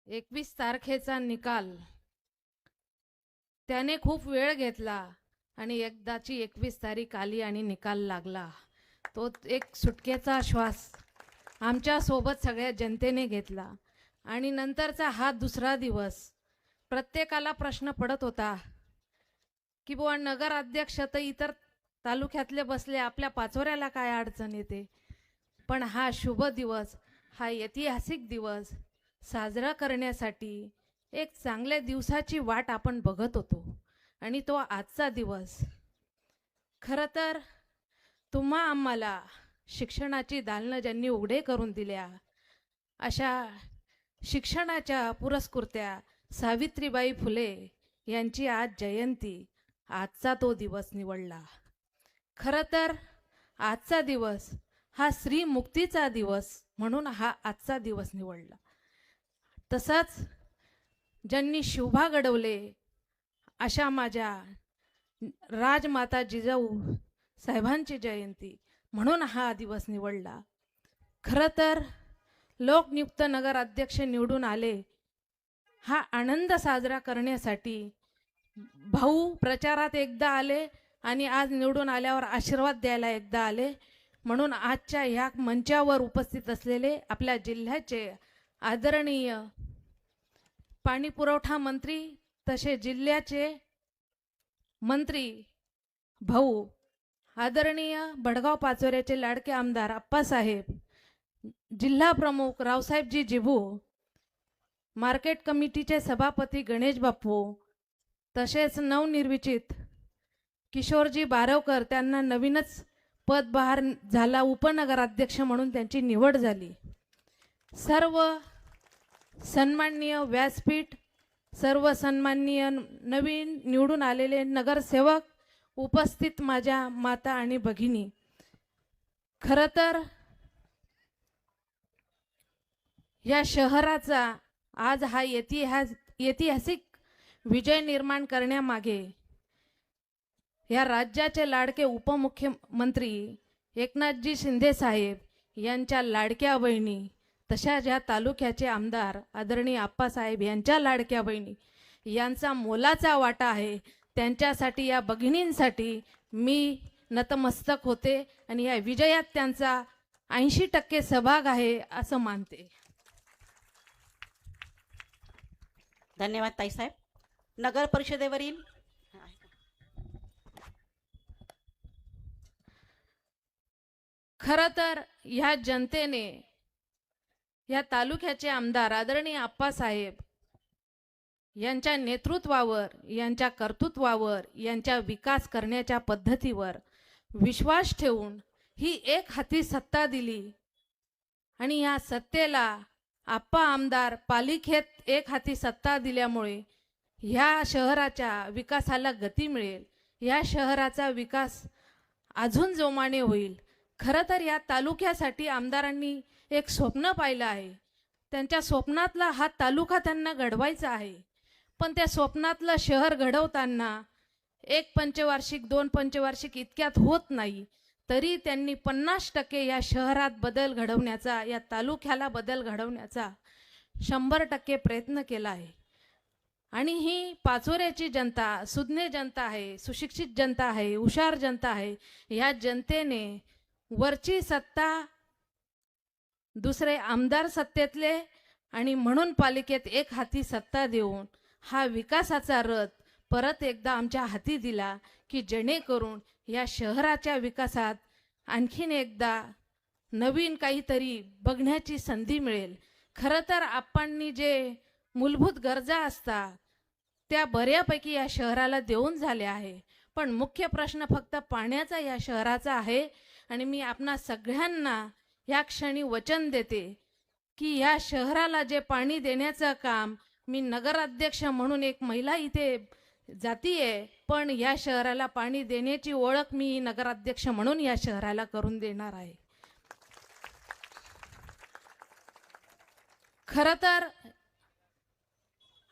21 तारखेचा निकाल त्याने खूप वेळ घेतला आणि एकदाची 21 तारीख आली आणि निकाल लागला. तो एक सुटकेचा श्वास आमच्या सोबत सगळ्या जनतेने घेतला. आणि नंतरचा हा दुसरा दिवस प्रत्येकाला प्रश्न पडत होता की बुवा नगर अध्यक्ष तर इतर तालुक्यातले बसले, आपल्या पाचोऱ्याला काय अडचण येते. पण हा शुभ दिवस, हा ऐतिहासिक दिवस साजरा करण्यासाठी एक चांगल्या दिवसाची वाट आपण बघत होतो. आणि तो आजचा दिवस खरं तर तुम्हा आम्हाला शिक्षणाची दालनं ज्यांनी उघडे करून दिल्या, अशा शिक्षणाच्या पुरस्कृत्या सावित्रीबाई फुले यांची आज जयंती, आजचा तो दिवस निवडला. खरं तर आजचा दिवस हा श्री मुक्तीचा दिवस म्हणून हा आजचा दिवस निवडला. तसंच ज्यांनी शोभा घडवले अशा माझ्या राजमाता जिजाऊ साहेबांची जयंती म्हणून हा दिवस निवडला. खरं तर लोकनियुक्त नगर अध्यक्ष निवडून आले, हा आनंद साजरा करण्यासाठी भाऊ प्रचारात एकदा आले आणि आज निवडून आल्यावर आशीर्वाद द्यायला एकदा आले. म्हणून आजच्या ह्या मंचावर उपस्थित असलेले आपल्या जिल्ह्याचे आदरणीय पाणी पुरवठा मंत्री तसे जिल्ह्याचे मंत्री भाऊ आदरणीय बडगाव पाचोऱ्याचे लाडके आमदार अप्पासाहेब, जिल्हा प्रमुख रावसाहेबजी जिभू, मार्केट कमिटीचे सभापती गणेश बापू, तसेच नवनिर्वाचित किशोरजी बारवकर, त्यांना नवीनच पद बहार झाला, उपनगराध्यक्ष म्हणून त्यांची निवड झाली. सर्व सन्माननीय व्यासपीठ, सर्व सन्माननीय नवीन निवडून आलेले नगरसेवक, उपस्थित माझ्या माता आणि भगिनी, खरं तर या शहराचा आज हा ऐतिहासिक विजय निर्माण करण्यामागे या राज्याचे लाडके उपमुख्यमंत्री एकनाथजी शिंदे साहेब यांच्या लाडक्या बहिणी, तशाच या तालुक्याचे आमदार आदरणीय आप्पासाहेब यांच्या लाडक्या बहिणी यांचा मोलाचा वाटा आहे. त्यांच्यासाठी, या भगिनींसाठी मी नतमस्तक होते आणि या विजयात त्यांचा 80% सहभाग आहे असं मानते. धन्यवाद ताईसाहेब. नगर परिषदेवरील खरं तर ह्या जनतेने या तालुक्याचे आमदार आदरणीय आप्पासाहेब यांच्या नेतृत्वावर, यांच्या कर्तृत्वावर, यांच्या विकास करण्याच्या पद्धतीवर विश्वास ठेवून ही एक हाती सत्ता दिली. आणि या सत्तेला आप्पा आमदार पालिकेत एक हाती सत्ता दिल्यामुळे ह्या शहराच्या विकासाला गती मिळेल, या शहराचा विकास अजून जोमाने होईल. खरं तर या तालुक्यासाठी आमदारांनी एक स्वप्न पाहिलं आहे. त्यांच्या स्वप्नातला हा तालुका त्यांना घडवायचा आहे. पण त्या स्वप्नातलं शहर घडवताना एक पंचवार्षिक, 2 पंचवार्षिक इतक्यात होत नाही. तरी त्यांनी 50% या शहरात बदल घडवण्याचा, या तालुक्याला बदल घडवण्याचा 100% प्रयत्न केला आहे. आणि ही पाचोऱ्याची जनता सुज्ञ जनता आहे, सुशिक्षित जनता आहे, हुशार जनता आहे. या जनतेने वरची सत्ता, दुसरे आमदार सत्तेतले, आणि म्हणून पालिकेत एक हाती सत्ता देऊन हा विकासाचा रथ परत एकदा आमच्या हाती दिला की जेणेकरून या शहराच्या विकासात आणखीन एकदा नवीन काहीतरी बघण्याची संधी मिळेल. खरं तर आपणनी जे मूलभूत गरजा असतात त्या बऱ्यापैकी या शहराला देऊन झाल्या आहे. पण मुख्य प्रश्न फक्त पाण्याचा या शहराचा आहे. आणि मी आपणा सगळ्यांना या क्षणी वचन देते की या शहराला जे पाणी देण्याचं काम, मी नगराध्यक्ष म्हणून एक महिला इथे जातीये, पण या शहराला पाणी देण्याची ओळख मी नगराध्यक्ष म्हणून या शहराला करून देणार आहे. खरं तर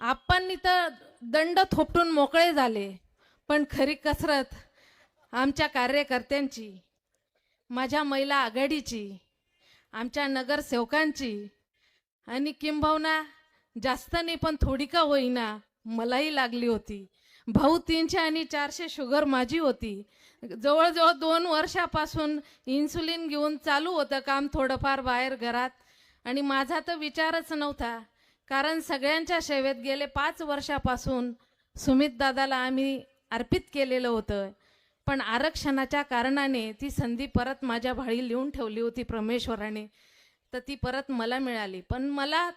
आपण तर दंड थोपटून मोकळे झाले, पण खरी कसरत आमच्या कार्यकर्त्यांची, माझ्या महिला आघाडीची, आमच्या नगरसेवकांची आणि किंबहुना जास्त नाही पण थोडी का होईना मलाही लागली होती. भाऊ 300 आणि 400 शुगर माझी होती. जवळजवळ 2 वर्षापासून इन्सुलिन घेऊन चालू होतं काम थोडंफार बाहेर घरात. आणि माझा तर विचारच नव्हता, कारण सगळ्यांच्या सेवेत गेले 5 वर्षापासून सुमित दादाला आम्ही अर्पित केलेलं होतं. पण आरक्षणाच्या कारणाने ती संधी परत माझ्या भाळी लिहून ठेवली होती परमेश्वराने, तर ती परत मला मिळाली. पण मला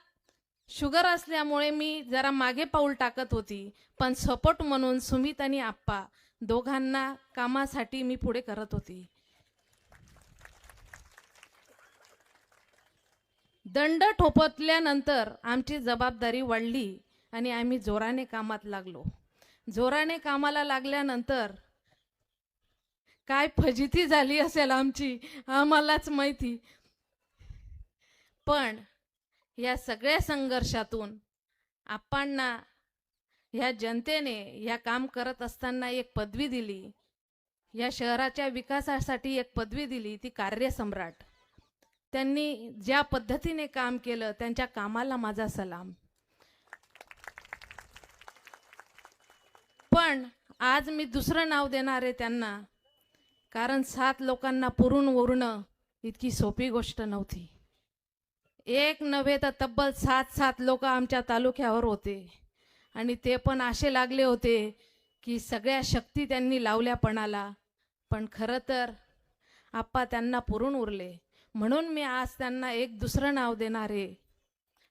शुगर असल्यामुळे मी जरा मागे पाऊल टाकत होती, पण सपोर्ट म्हणून सुमित आणि आप्पा दोघांना कामासाठी मी पुढे करत होती. दंड ठोपटल्यानंतर आमची जबाबदारी वाढली आणि आम्ही जोराने कामात लागलो. जोराने कामाला लागल्यानंतर काय फजिती झाली असेल आमची आम्हालाच माहिती. पण या सगळ्या संघर्षातून आप्पांना ह्या जनतेने या काम करत असताना एक पदवी दिली, या शहराच्या विकासासाठी एक पदवी दिली, ती कार्यसम्राट. त्यांनी ज्या पद्धतीने काम केलं त्यांच्या कामाला माझा सलाम. पण आज मी दुसरं नाव देणार आहे त्यांना, कारण 7 लोकांना पुरून उरणं इतकी सोपी गोष्ट नव्हती. एक नव्हे तर तब्बल 7 लोक आमच्या तालुक्यावर होते आणि ते पण असे लागले होते की सगळ्या शक्ती त्यांनी लावल्या पणाला. पण खरं तर आप्पा त्यांना पुरून उरले. म्हणून मी आज त्यांना एक दुसरं नाव देणार आहे,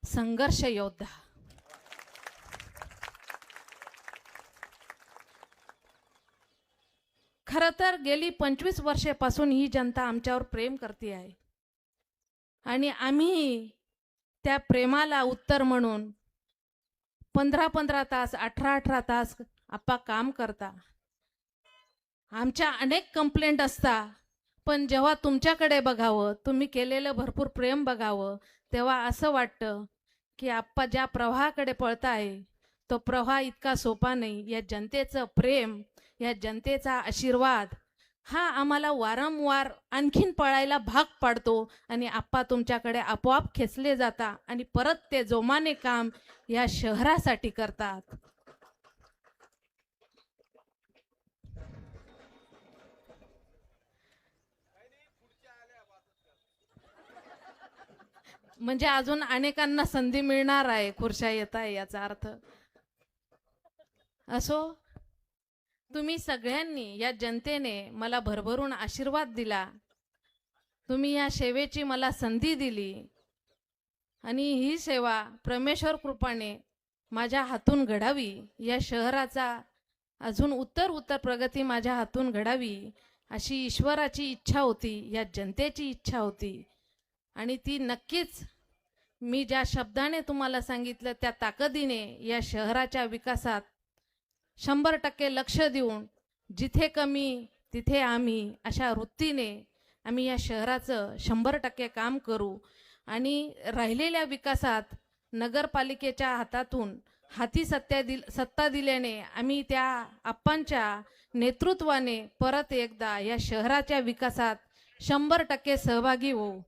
संघर्ष योद्धा. खरं तर गेली 25 वर्षापासून ही जनता आमच्यावर प्रेम करते आहे आणि आम्ही त्या प्रेमाला उत्तर म्हणून 15-15 तास 18-18 तास आप्पा काम करता. आमच्या अनेक कंप्लेंट असता, पण जेव्हा तुमच्याकडे बघावं, तुम्ही केलेलं भरपूर प्रेम बघावं, तेव्हा असं वाटतं की आप्पा ज्या प्रवाहाकडे पळताय तो प्रवाह इतका सोपा नाही. या जनतेचं प्रेम, या जनतेचा आशीर्वाद हा आम्हाला वारंवार आणखीन पळायला भाग पाडतो आणि आप्पा तुमच्याकडे आपोआप खेचले जाता आणि परत ते जोमाने काम या शहरासाठी करतात. म्हणजे अजून अनेकांना संधी मिळणार आहे, खुर्च्या येत आहे याचा अर्थ. असो, तुम्ही सगळ्यांनी, या जनतेने मला भरभरून आशीर्वाद दिला. तुम्ही या सेवेची मला संधी दिली आणि ही सेवा परमेश्वर कृपाने माझ्या हातून घडावी. या शहराचा अजून उत्तर प्रगती माझ्या हातून घडावी अशी ईश्वराची इच्छा होती, या जनतेची इच्छा होती. आणि ती नक्कीच मी ज्या शब्दाने तुम्हाला सांगितलं त्या ताकदीने या शहराच्या विकासात 100% लक्ष देऊन, जिथे कमी तिथे आम्ही, अशा वृत्तीने आम्ही या शहराचं 100% काम करू. आणि राहिलेल्या विकासात नगरपालिकेच्या हातातून हाती सत्ता दिल्याने आम्ही त्या आप्पांच्या नेतृत्वाने परत एकदा या शहराच्या विकासात 100% सहभागी होऊ.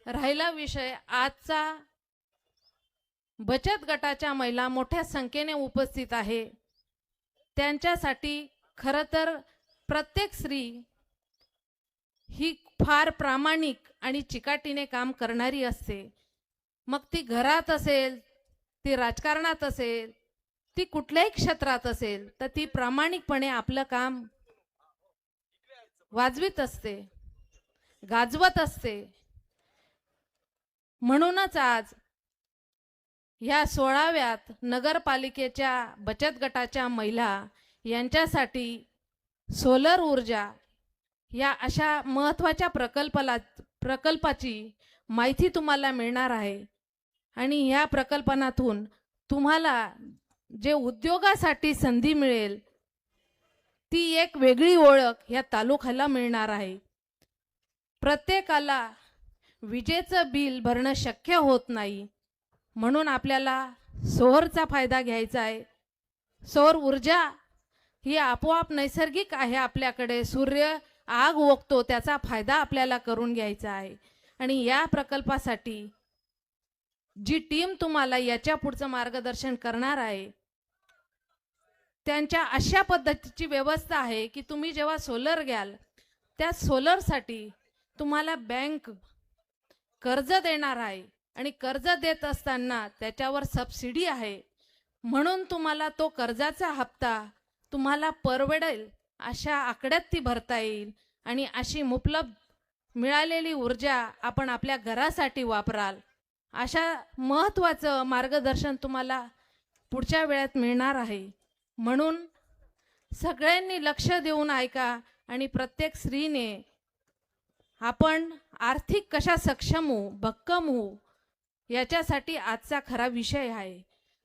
राहिला विषय आजचा, बचत गटाच्या महिला मोठ्या संख्येने उपस्थित आहे. त्यांच्यासाठी खरं तर प्रत्येक स्त्री ही फार प्रामाणिक आणि चिकाटीने काम करणारी असते. मग ती घरात असेल, ती राजकारणात असेल, ती कुठल्याही क्षेत्रात असेल, तर ती प्रामाणिकपणे आपलं काम वाजवीत असते, गाजवत असते. म्हणूनच आज या 16व्यात नगरपालिकेच्या बचत गटाच्या महिला यांच्यासाठी सोलर ऊर्जा या अशा महत्त्वाच्या प्रकल्पाची माहिती तुम्हाला मिळणार आहे. आणि या प्रकल्पातून तुम्हाला जे उद्योगासाठी संधी मिळेल ती एक वेगळी ओळख या तालुक्याला मिळणार आहे. प्रत्येकाला विजेचं बिल भरणं शक्य होत नाही, म्हणून आपल्याला सौरचा फायदा घ्यायचा आहे. सौर ऊर्जा ही आपोआप नैसर्गिक आहे आपल्याकडे. सूर्य आग ओकतो, त्याचा फायदा आपल्याला करून घ्यायचा आहे. आणि या प्रकल्पासाठी जी टीम तुम्हाला याच्या पुढचं मार्गदर्शन करणार आहे त्यांच्या अशा पद्धतीची व्यवस्था आहे की तुम्ही जेव्हा सोलर घ्याल त्या सोलरसाठी तुम्हाला बँक कर्ज देणार आहे आणि कर्ज देत असताना त्याच्यावर सबसिडी आहे, म्हणून तुम्हाला तो कर्जाचा हप्ता तुम्हाला परवडेल अशा आकड्यात ती भरता येईल आणि अशी मुबलक मिळालेली ऊर्जा आपण आपल्या घरासाठी वापराल. अशा महत्त्वाचं मार्गदर्शन तुम्हाला पुढच्या वेळात मिळणार आहे. म्हणून सगळ्यांनी लक्ष देऊन ऐका आणि प्रत्येक स्त्रीने आपण आर्थिक कशा सक्षम होऊ, भक्कम होऊ याच्यासाठी आजचा खरा विषय आहे.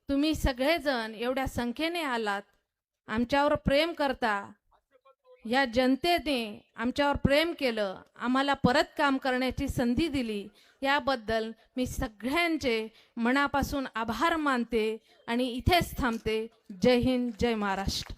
तुम्ही सगळेजण एवढ्या संख्येने आलात, आमच्यावर प्रेम करता, या जनतेने आमच्यावर प्रेम केलं, आम्हाला परत काम करण्याची संधी दिली, याबद्दल मी सगळ्यांचे मनापासून आभार मानते आणि इथेच थांबते. जय हिंद, जय महाराष्ट्र.